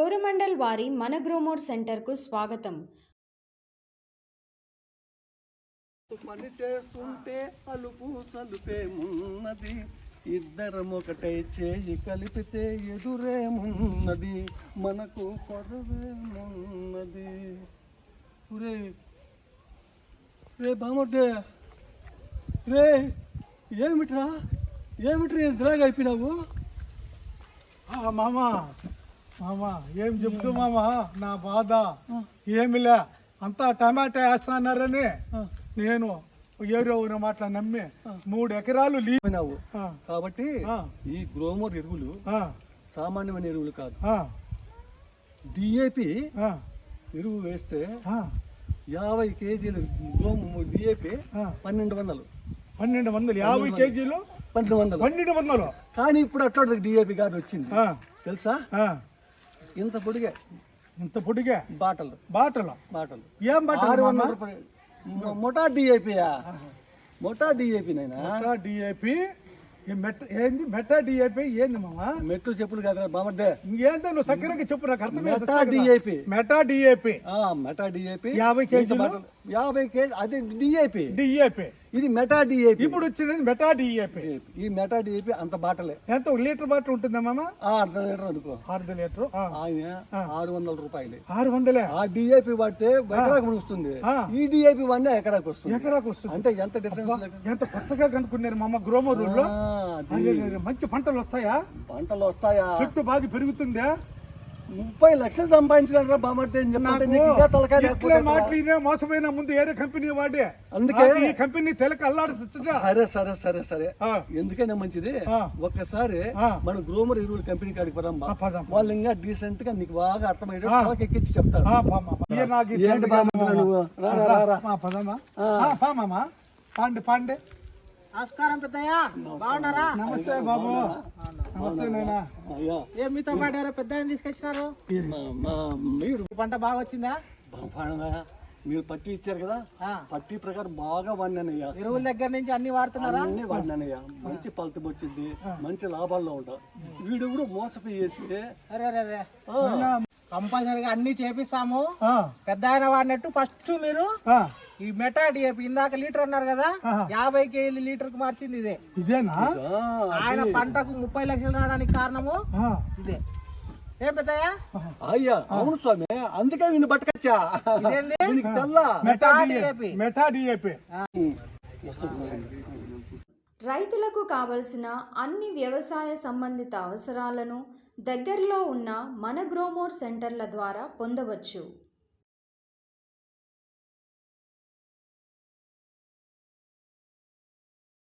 కోరమండల్ వారి మన గ్రోమోర్ సెంటర్కు స్వాగతం. పని చేస్తుంటే అలుపు సలుపేమున్నది, ఇద్దరమొకటై చేయి కలిపితే ఎదురేమున్నది, మనకు కొరవేమున్నది. రే రే బామర్దే, రే ఏమిట్రా ఇంతలాగా అయిపోయినావు? మామా ఏం చెప్తూ మామా, నా బాధ ఏమిలే, అంతా టమాటా వేస్తానని నేను ఏరో మాటలు నమ్మి 3 ఎకరాలు లీనావు. కాబట్టి ఈ గ్రోమోర్ ఎరువులు సామాన్యమైన ఎరువులు కాదు. డిఏపి ఎరువు వేస్తే 50 కేజీలు డిఏపి 1200. 50 కేజీలు 1200. కానీ ఇప్పుడు అట్లా డిఏపి కాదు వచ్చింది తెలుసా? ఇంత పొడిగే బాటలు ఏం బాటలు? మొటా డిఏపి నైనా డిఏపి ఏంది? మెటా డిఏపి ఏంది మామా? మెట్టు చెప్పులు కదా బామర్దే, ఇంకేందో నువ్వు సక్కరంగా చెప్పు, నాకు అర్థం. మెటా డిఏపి మెటా డిఏపి 50 కేజీలు 50 కేజీ అది డిఏపి. ఇది మెటా డిఏపి. ఇప్పుడు వచ్చినది మెటా డిఏపి. ఈ మెటా డిఏపి అంత బాటలే. ఎంత 1 లీటర్ బాటిల్ ఉంటుందా మామ? అర్ధ లీటర్ అనుకో. అర్ధ లీటర్ ఆయన 600 రూపాయలు. 600. ఆ డిఏపి వాడితే ఎకరాకు వస్తుంది, ఈ డిఏపి వాడినా ఎకరాకు వస్తుంది. అంటే ఎంత డిఫరెన్స్. ఎంత కొత్తగా కనుక్కున్నారు మామ గ్రోమోర్ లో. మంచి పంటలు వస్తాయా? చెట్టు బాగా పెరుగుతుందా? 30 లక్షలు సంపాదించినారా బామర్దే? మాట్లాడినా మోసపోయినా ముందు ఏరే కంపెనీ వాడే, అందుకే ఈ కంపెనీ తెలక అల్లాడుతుందా? సరే ఎందుకైనా మంచిది. ఒక్కసారి మన గ్రోమర్ ఎరువుల కంపెనీ కాడికి పదాం. వాళ్ళు ఇంకా డీసెంట్ గా నీకు బాగా అర్థమయ్యేది ఎక్కించి చెప్తారు. పాండే నమస్కారం పెద్దయ్య, బాగున్నారా? నమస్తే బాబు. నమస్తే నాయనా. ఏం మీతో పాడారా? పెద్ద తీసుకొచ్చినారు. పంట బాగా వచ్చిందా? మీరు పట్టి ఇచ్చారు కదా, పట్టి ప్రకారం బాగా వాడినానయ్యా. ఎరువుల దగ్గర నుంచి అన్ని వాడుతున్నారా? అన్ని వాడినానయ్యా. మంచి ఫలితం వచ్చింది, మంచి లాభాల్లో ఉంటా. వీడు కూడా మోసపోయేసి కంపల్సరీగా అన్ని చేపిస్తాము. పెద్ద ఆయన వాడినట్టు ఫస్ట్ మీరు ఈ మెటా డిఏపి ఇందాక లీటర్ అన్నారు కదా, 50 కేజీలు లీటర్ కు మార్చింది ఇదేనా? ఆయన పంటకు 30 లక్షలు రావడానికి కారణము ఇదే. ఏం పెద్దయ్య? అయ్యా అవును స్వామి, అందుకే వీళ్ళు పట్టుకొచ్చా. Meta DAP. రైతులకు కావలసిన అన్ని వ్యవసాయ సంబంధిత అవసరాలను దగ్గరలో ఉన్న మన గ్రోమోర్ సెంటర్ల ద్వారా పొందవచ్చు.